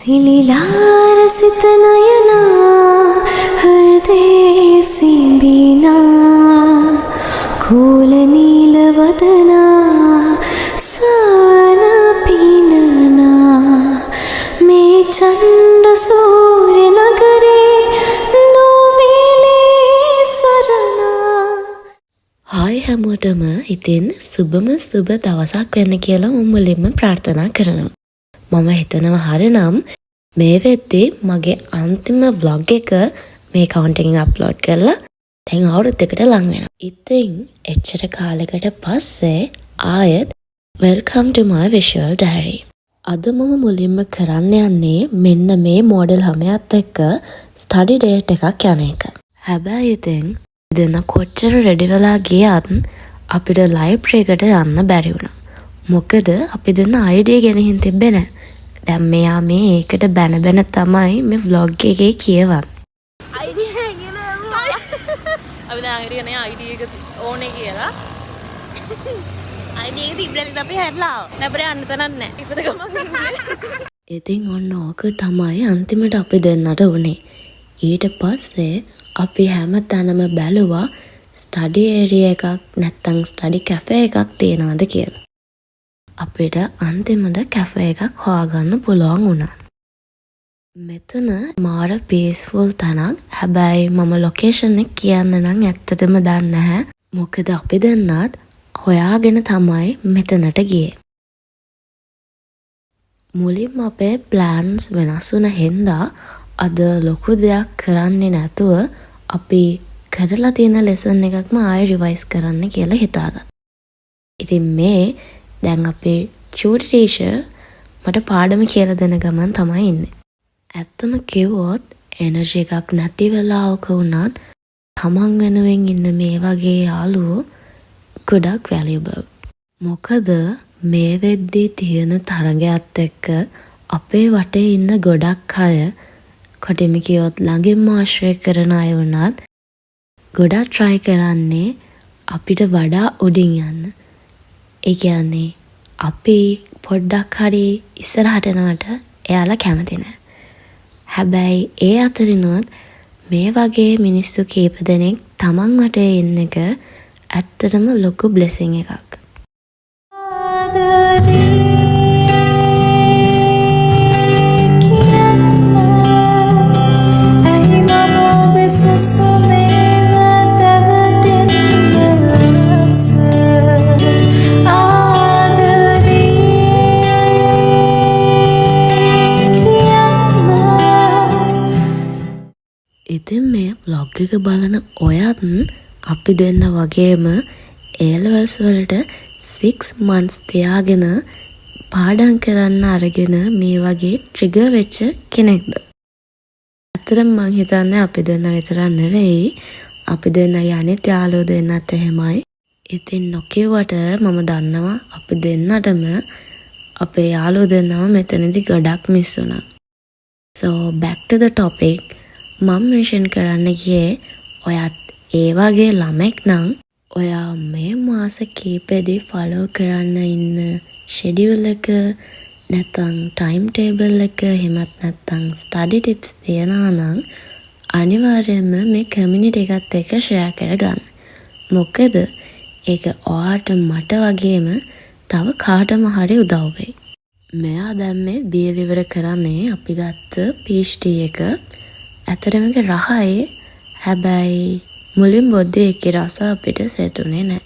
सिलिलारसित नयना हृदय सिंबिना खोल नीलवदना सन पीनना मे चंड सूर्य नगरे दोविले सरना. हाय හැමෝටම ඉතින් සුබම සුබ දවසක් වෙන්න කියලා මම මුලින්ම ප්‍රාර්ථනා කරනවා. මම හිතනවා හරිනම් මේ වෙද්දී මගේ අන්තිම vlog එක මේ account එකෙන් upload කරලා දැන් අවුරුද්දකට ලං වෙනවා. ඉතින් එච්චර කාලයකට පස්සේ ආයෙත් welcome to my visual diary. අද මම මුලින්ම කරන්න යන්නේ මෙන්න මේ model හැමයත් එක්ක study date එකක් යන එක. හැබැයි ඉතින් දෙන කොච්චර ready වෙලා ගියත් අපිට library එකට යන්න බැරි වුණා. මොකද අපි දෙන්න idea ගෙනihin තිබ්බේ නැහැ. දැන් මෙයා මේ ඒකට බැන තමයි මේ vlog එකේ කියවන්නේ. idea ගෙන අපි දැන් හරියනේ idea එක ඕනේ කියලා. idea එක තිබ්බට අපි හැදලා නැබරේ යන්න තනක් නැහැ. ඉපද ගමන් ඉන්නේ. ඉතින් ඔන්න ඕක තමයි අන්තිමට අපි දෙන්නට උනේ. ඊට පස්සේ අපි හැම තැනම බැලුවා ස්ටඩි ඒරියා එකක් නැත්තම් ස්ටඩි කැෆේ එකක් තියෙනවද කියලා. අපිට අන්තිමට කැෆේ එකක් හොයාගන්න පුළුවන් වුණා. මෙතන මාර පීස්ෆුල් තැනක්. හැබැයි මම ලොකේෂන් එක කියන්න නම් ඇත්තටම දන්නේ නැහැ. මොකද අපි දෙන්නත් හොයාගෙන තමයි මෙතනට ගියේ. මුලින්ම අපේ ප්ලෑන්ස් වෙනස් වුණ හින්දා අද ලොකු දෙයක් කරන්නේ නැතුව අපි කරලා තියෙන ලෙසන් එකක්ම ආයෙ රිවයිස් කරන්න කියලා හිතාගත්තා. ඉතින් මේ දැන් අපේ චූටි ටීචර් මට පාඩම කියලා දෙන ගමන් තමයි ඉන්නේ. ඇත්තම කිව්වොත් එනර්ජි එකක් නැති වෙලාවක වුණත් තමන් වෙනුවෙන් ඉන්න මේ වගේ යාළුවෝ ගොඩක් වැලියබල්. මොකද මේ වෙද්දී තියෙන තරගයත් එක්ක අපේ වටේ ඉන්න ගොඩක් අය කොටිම කියොත් ළඟින්ම ආශ්‍රය කරන අය වුණත් ගොඩක් try කරන්නේ අපිට වඩා උඩින් යන්න. ඒ කියන්නේ අපි පොඩ්ඩක් හරි ඉස්සරහට යනවට එයාලා කැමති නැහැ. හැබැයි ඒ අතරිනුත් මේ වගේ මිනිස්සු කීප දෙනෙක් තමන් වටේ ඉන්න එක ඇත්තටම ලොකු බ්ලෙසිං එකක්. ඉතින් මේ vlog එක බලන ඔයත් අපි දෙන්න වගේම A-levels වලට 6 months තියාගෙන පාඩම් කරන්න අරගෙන මේ වගේ ට්‍රිගර් වෙච්ච කෙනෙක්ද? අතරම මං හිතන්නේ අපි දෙන්න විතරක් නෙවෙයි අපි දෙන්න අනිත් යාළුවෝ දෙන්නත් එහෙමයි. ඉතින් නොකියුවට මම දන්නවා අපි දෙන්නටම අපේ යාළුවෝ දෙන්නම මෙතනදී ගොඩක් මිස් වුණා. So back to the topic. මම මෙන්ෂන් කරන්න ගියේ ඔයත් ඒ වගේ ළමෙක් නම් ඔයා මේ මාස කීපෙදී ෆලෝ කරන්න ඉන්න ෂෙඩියුල් එක නැත්නම් ටයිම් ටේබල් එක එහෙමත් නැත්නම් ස්ටඩි ටිප්ස් තියනවා නම් අනිවාර්යයෙන්ම මේ කමියුනිටි එකත් එක්ක ෂෙයා කරගන්න. මොකද ඒක ඔයාට මට වගේම තව කාටම හරි උදව් වෙයි. මෙයා දැන් මේ බීල් ඉවර කරන්නේ අපි ගත්ත පීච් ටී එක. ඇත්තටම ඒක රහයි. හැබැයි මුලින් බොද්දේ ඒකේ රස අපිට සෙට් උනේ නැහැ.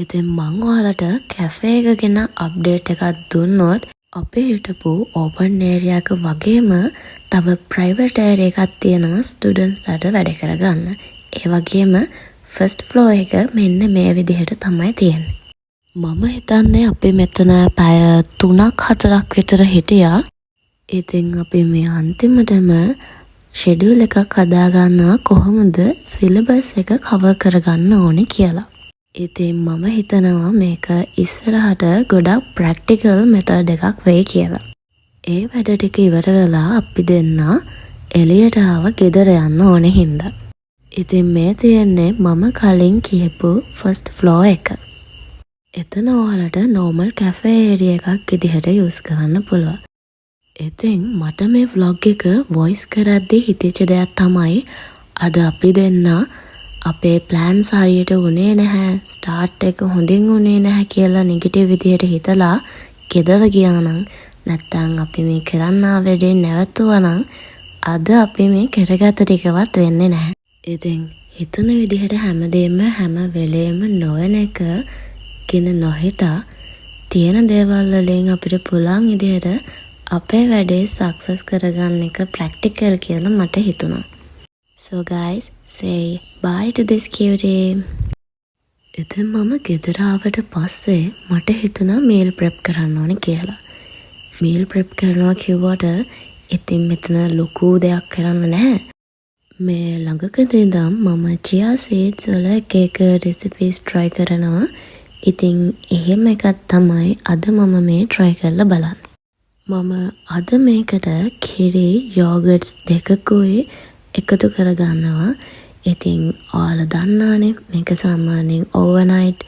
ඉතින් මං ඔයාලට කැෆේ එක ගැන අප්ඩේට් එකක් දුන්නොත් අපේ හිටපු ඕපන් ඒරියා එක වගේම තව ප්‍රයිවට් ඒරියා එකක් තියෙනවා ස්ටුඩන්ට්ස්ලාට වැඩ කරගන්න. ඒ වගේම ෆස්ට් ෆ්ලෝර් එක මෙන්න මේ විදිහට තමයි තියෙන්නේ. මම හිතන්නේ අපි මෙතන පැය 3-4ක් විතර හිටියා. ඉතින් අපි මේ අන්තිමටම ෂෙඩියුල් එකක් හදාගන්නවා කොහොමද සිලබස් එක කවර් කරගන්න ඕනේ කියලා. ඉතින් මම හිතනවා මේක ඉස්සරහට ගොඩක් ප්‍රැක්ටිකල් මෙතඩ් එකක් වෙයි කියලා. ඒ වැඩ ටික ඉවර වෙලා අපි දෙන්න එළියට ආව ගෙදර යන්න ඕනේ හින්දා. ඉතින් මේ තියෙන්නේ මම කලින් කියපු ෆස්ට් ෆ්ලෝර් එක. එතන ඔයාලට නෝමල් කැෆේ ඒරියා එකක් විදිහට යූස් කරන්න පුළුවන්. ඉතින් මට මේ vlog එක voice කරද්දී හිතෙච්ච දෙයක් තමයි අද අපි දෙන්න අපේ plans හරියට වුණේ නැහැ, start එක හොඳින් වුණේ නැහැ කියලා negative විදියට හිතලා ගෙදර ගියා නම් නැත්තම් අපි මේ කරන්න ආවෙදී නැවතුවා නම් අද අපි මේ කරගත ටිකවත් වෙන්නේ නැහැ. ඉතින් හිතන විදිහට හැමදේම හැම වෙලේම නොවන එක කියන නොහිතා තියෙන දේවල් වලින් අපිට පුළුවන් විදිහට අපේ වැඩේ සක්සස් කරගන්න එක ප්‍රැක්ටිකල් කියලා මට හිතුණා. So guys, say bye to this cutie. ඉතින් මම ගෙදර ආවට පස්සේ මට හිතුණා meal prep කරන්න ඕනේ කියලා. meal prep කරනවා කිව්වට ඉතින් මෙතන ලොකු දෙයක් කරන්න නැහැ. මේ ළඟකදී ඉඳන් මම chia seeds වල එක recipes try කරනවා. ඉතින් එහෙම එකක් තමයි අද මම මේ try කරලා බලන්නේ. මම අද මේකට කිරි යෝගට්ස් දෙකකුයි එකතු කරගන්නවා. ඉතින් ඔයාලා දන්නානේ මේක සාමාන්‍යයෙන් overnight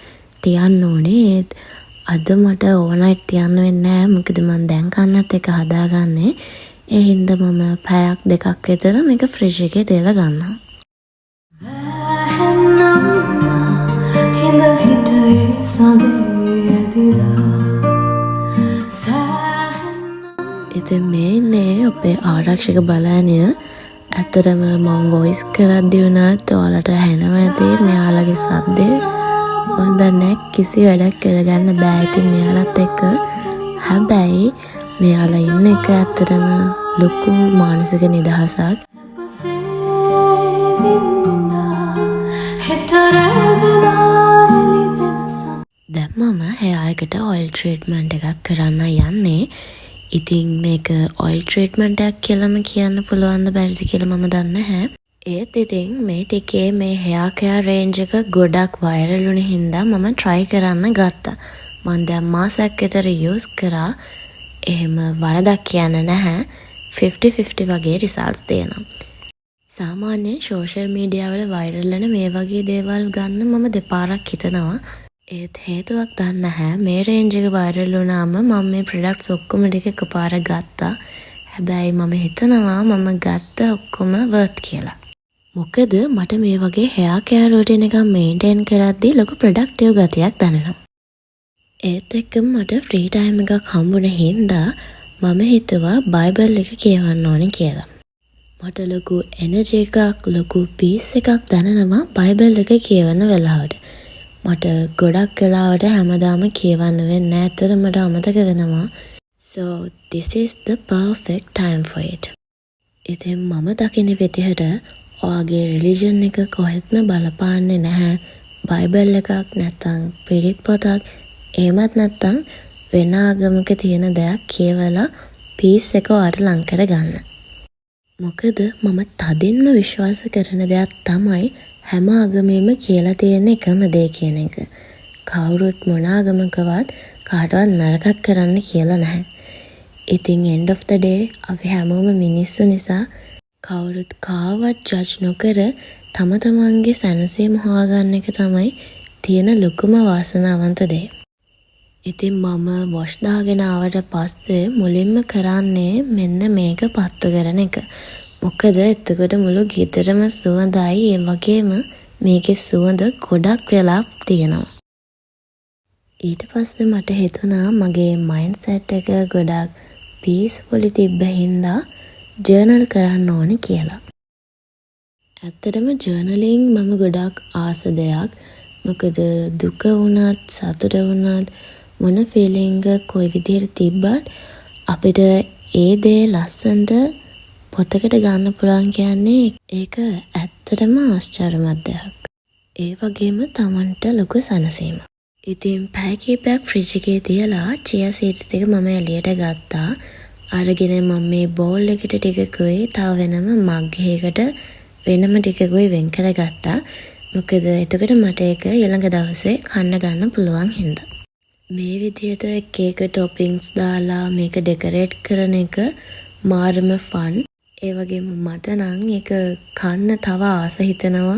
තියන්න ඕනේ. අද මට overnight තියන්න වෙන්නේ නැහැ. මොකද මම දැන් කන්නත් එක හදාගන්නේ. ඒ හින්දා මම පැයක් දෙකක් විතර මේක ෆ්‍රිජ් එකේ තියලා ගන්නවා. ඉතින් මේ ඉන්නේ අපේ ආරක්ෂක බලයනය. ඇත්තටම මම වොයිස් කරද්දී වුණත් ඔයාලට ඇහෙනවා ඇති මෙයාලගේ ශබ්දය. මම දන්නේ කිසි වැඩක් කරගන්න බෑ ඉතින් මෙයාලත් එක්ක. හැබැයි මෙයාලා ඉන්න එක ඇත්තටම ලොකු මානසික නිදහසක්. දැන් මම hair එකට oil treatment එකක් කරන්න යන්නේ. ඉතින් මේක oil treatment එකක් කියලාම කියන්න පුළුවන්ද බැරිද කියලා මම දන්නේ නැහැ. ඒත් ඉතින් මේ ටිකේ මේ hair care range එක ගොඩක් viral වුණ හින්දා මම try කරන්න ගත්තා. මම දැන් මාසයක් විතර use කරා. එහෙම වරදක් කියන්න නැහැ. 50-50 වගේ results දෙනවා. සාමාන්‍යයෙන් social media වල viral වෙන මේ වගේ දේවල් ගන්න මම දෙපාරක් හිතනවා. ඒත් හේතුවක් දන්නේ නැහැ. මේ range එක viral වුණාම මම මේ products ඔක්කොම ටික එකපාර ගත්තා. හැබැයි මම හිතනවා මම ගත්ත ඔක්කොම worth කියලා. මොකද මට මේ වගේ hair care routine එකක් maintain කරද්දී ලොකු productive ගතියක් දැනෙනවා. ඒත් එක්කම මට free time එකක් හම්බුන හින්දා මම හිතුවා Bible එක කියවන්න ඕනේ කියලා. මට ලොකු energy එකක්, ලොකු peace එකක් දැනෙනවා Bible එක කියවන වෙලාවට. මට ගොඩක් වෙලාවට හැමදාම කියවන්න වෙන්නේ නැහැ. ඇත්තටම මට අමතක වෙනවා. So this is the perfect time for it. ඉතින් මම දකින විදිහට ඔයාගේ religion එක කොහෙත්ම බලපාන්නේ නැහැ. Bible එකක් නැත්නම් පිරිත් පොතක් එහෙමත් නැත්නම් වෙන ආගමක තියෙන දෙයක් කියවලා peace එක ඔයාලට ලං කරගන්න. මොකද මම තදින්ම විශ්වාස කරන දෙයක් තමයි හැම ආගමෙම කියලා තියෙන එකම දේ කියන එක. කවුරුත් මොන ආගමකවත් කාටවත් නරකක් කරන්න කියලා නැහැ. ඉතින් end of the day අපි හැමෝම මිනිස්සු නිසා කවුරුත් කාවත් judge නොකර තම තමන්ගේ සැනසීම හොයාගන්න එක තමයි තියෙන ලොකුම වාසනාවන්ත දේ. ඉතින් මම wash දාගෙන ආවට පස්සේ මුලින්ම කරන්නේ මෙන්න මේක පත්තු කරන එක. මොකද එතකොට මුළු ගෙදරම සුවඳයි. ඒ වගේම මේකේ සුවඳ ගොඩක් වෙලා තියෙනවා. ඊට පස්සේ මට හිතුණා මගේ mindset එක ගොඩක් peacefully තිබ්බ හින්දා journal කරන්න ඕනේ කියලා. ඇත්තටම journaling මම ගොඩක් ආස දෙයක්. මොකද දුක වුණත් සතුට වුණත් මොන feeling කොයි විදිහට තිබ්බත් අපිට ඒ දේ ලස්සනට පොතකට ගන්න පුළුවන් කියන්නේ ඒක ඇත්තටම ආශ්චර්යමත් දෙයක්. ඒ වගේම Tamanට ලොකු සැනසීමක්. ඉතින් පැය කිහිපයක් ෆ්‍රිජ් එකේ තියලා chia seeds ටික මම එළියට ගත්තා. අරගෙන මම මේ bowl එකට ටිකකුයි තව වෙනම මග් එකකට වෙනම ටිකකුයි වෙන් කරගත්තා. මොකද එතකොට මට ඒක ඊළඟ දවසේ කන්න ගන්න පුළුවන් හින්දා. මේ විදිහට එක toppings දාලා මේක decorate කරන එක මාරම fun. ඒ වගේම මට නම් ඒක කන්න තව ආස හිතෙනවා.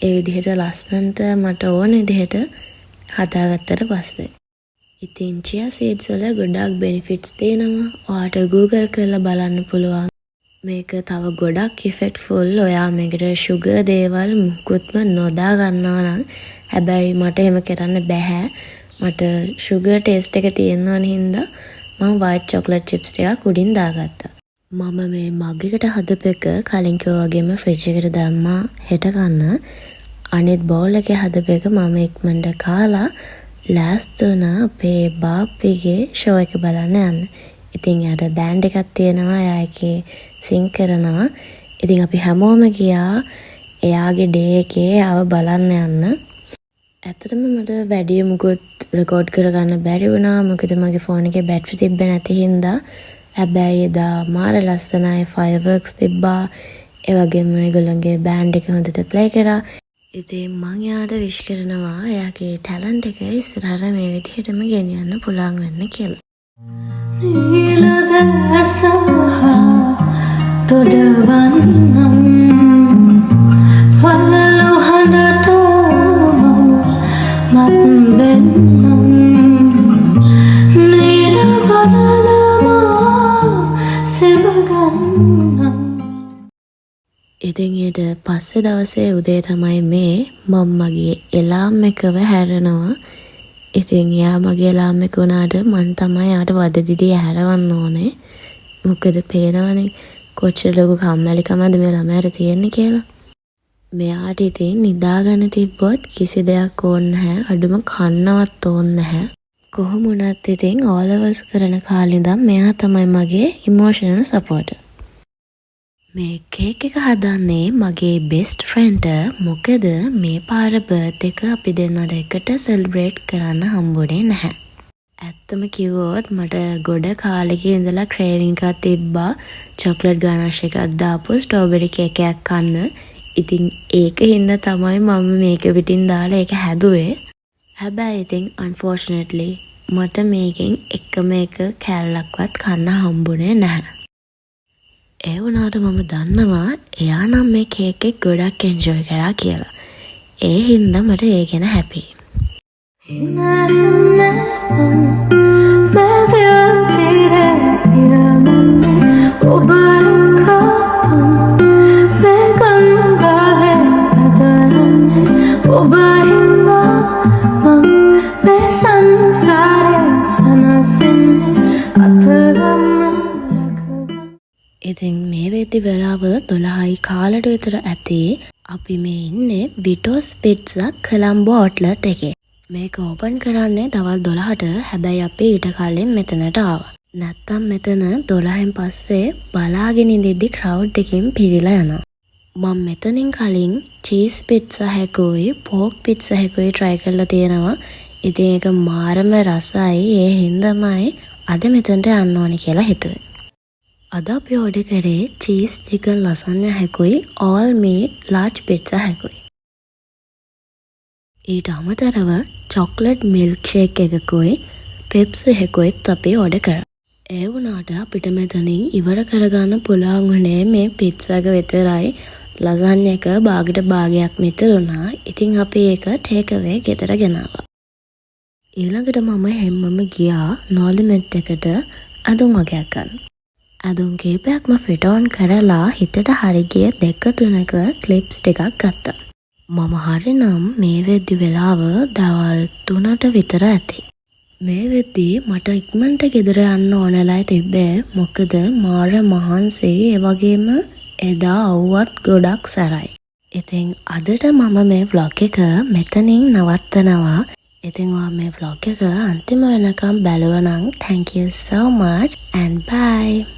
ඒ විදිහට ලස්සනට මට ඕන විදිහට හදාගත්තට පස්සේ. ඉතින් chia seeds වල ගොඩක් benefits තියෙනවා. ඔයාට Google කරලා බලන්න පුළුවන්. මේක තව ගොඩක් effectful. ඔයා මේකට sugar දේවල් මුකුත්ම නොදා ගන්නවා නම්. හැබැයි මට එහෙම කරන්න බෑ. මට sugar taste එක තියෙනවා හින්දා මම white chocolate chips ටිකක් උඩින් දාගත්තා. මම මේ මග් එකට හදපු එක කලින් කිව්වා වගේම ෆ්‍රිජ් එකට දැම්මා හෙට කන්න. අනිත් බෝල් එකේ හදපු එක මම ඉක්මනට කාලා ලෑස්තුන අපේ බාප්පිගේ ෂෝ එක බලන්න යන්න. ඉතින් යාට බෑන්ඩ් එකක් තියෙනවා. එයා එකේ සිං කරනවා. ඉතින් අපි හැමෝම ගියා එයාගේ ඩේ එකේ ආව බලන්න යන්න. ඇත්තටම මට වැඩි මුකුත් රෙකෝඩ් කරගන්න බැරි වුණා. මොකද මගේ ෆෝන් එකේ බැටරි තිබ්බේ නැති හින්දා. හැබැයි එදා මාර ලස්සනයි fireworks තිබ්බා. ඒ වගේම ඒගොල්ලන්ගේ බෑන්ඩ් එක හොඳට ප්ලේ කරා. ඉතින් මං යාට විශ් කරනවා එයාගේ ටැලන්ට් එක ඉස්සරහට මේ විදිහටම ගෙනියන්න පුළුවන් වෙන්න කියලා. നീലദാസഹ തൊടവന്നം വലലു ഹඬට මම මත්බෙන්නම් නිරවරලමා සෙවගන්නම්. ඉතින් ඊට පස්සේ දවසේ උදේ තමයි මේ මම මගේ එලාම් එකව හැරෙනවා. ඉතින් යා මගේ එලාම් එක උනාට මං තමයි යාට වද දිදී හැරවන්න ඕනේ. මොකද පේනවනේ කොච්චර ලොකු කම්මැලිකමද මේ ළමයාට තියෙන්නේ කියලා. මෙයාට ඉතින් නිදාගන්න තිබ්බොත් කිසි දෙයක් ඕනේ නැහැ. අඩුම කන්නවත් ඕනේ නැහැ. කොහොම වුණත් ඉතින් O levels කරන කාලේ ඉඳන් මෙයා තමයි මගේ emotional supporter. මේ කේක් එක හදන්නේ මගේ බෙස්ට් ෆ්‍රෙන්ඩ්. මොකද මේ පාර බර්ත්ඩේ එක අපි දෙන්නට එකට සෙලිබ්‍රේට් කරන්න හම්බුනේ නැහැ. ඇත්තම කිව්වොත් මට ගොඩ කාලෙක ඉඳලා ක්‍රේවිං එකක් තිබ්බා චොක්ලට් ගානෂ් එකක් දාපු ස්ට්‍රෝබෙරි කේක් එකක් කන්න. ඉතින් ඒක හින්දා තමයි මම මේක පිටින් දාලා ඒක හැදුවේ. හැබැයි ඉතින් unfortunately මට මේකෙන් එකම එක කෑල්ලක්වත් කන්න හම්බුනේ නැහැ. ඒ වුණාට මම දන්නවා එයා නම් මේ කේක් එක ගොඩක් එන්ජොයි කරා කියලා. ඒ හින්දා මට ඒ ගැන හැපි. ඉතින් මේ වෙද්දි වෙලාව 12යි කාලට විතර ඇති. අපි මේ ඉන්නේ විටෝස් පිට්සා කොලම්බෝ අවුට්ලට් එකේ. මේක ඕපන් කරන්නේ දවල් 12ට. හැබැයි අපි ඊට කලින් මෙතනට ආවා. නැත්තම් මෙතන 12න් පස්සේ බලාගෙන ඉඳිද්දි ක්‍රවුඩ් එකකින් පිරීලා යනවා. මම මෙතනින් කලින් චීස් පිට්සා හැකුයි පෝක් පිට්සා හැකුයි try කරලා තියෙනවා. ඉතින් ඒක මාරම රසයි. ඒ හින්දාමයි අද මෙතනට යන්න ඕනේ කියලා හිතුවේ. අද අපි ඕඩර් කරේ චීස් චිකන් ලසන්යා හැකුයි all meat large pizza හැකුයි. ඊට අමතරව chocolate milkshake එකකුයි පෙප්සි හැකුයිත් අපි ඕඩර් කරා. ඒ වුණාට අපිට මෙතනින් ඉවර කරගන්න පුළුවන් වුණේ මේ pizza එක විතරයි. ලසන්යා එක බාගට භාගයක් මිතුරුණා. ඉතින් අපි ඒක ටේක් අවේ ගෙදර ගෙනාවා. ඊළඟට මම හැමම ගියා නොලිමෙට් එකට අදුම් වගයක් ගන්න. අදුම් කීපයක්ම ෆිට ඔන් කරලා හිතට හරි ගිය 2-3ක ක්ලිප්ස් ටිකක් ගත්තා. මම හරිනම් මේ වෙද්දි වෙලාව දවල් 3ට විතර ඇති. මේ වෙද්දි මට ඉක්මනට ගෙදර යන්න ඕනලා තිබ්බේ. මොකද මාර මහන්සි. ඒ වගේම එදා අවුවත් ගොඩක් සැරයි. ඉතින් අදට මම මේ vlog එක මෙතනින් නවත්තනවා. ඉතින් ඔයා මේ vlog එක අන්තිම වෙනකම් බැලුවා නම් thank you so much and bye.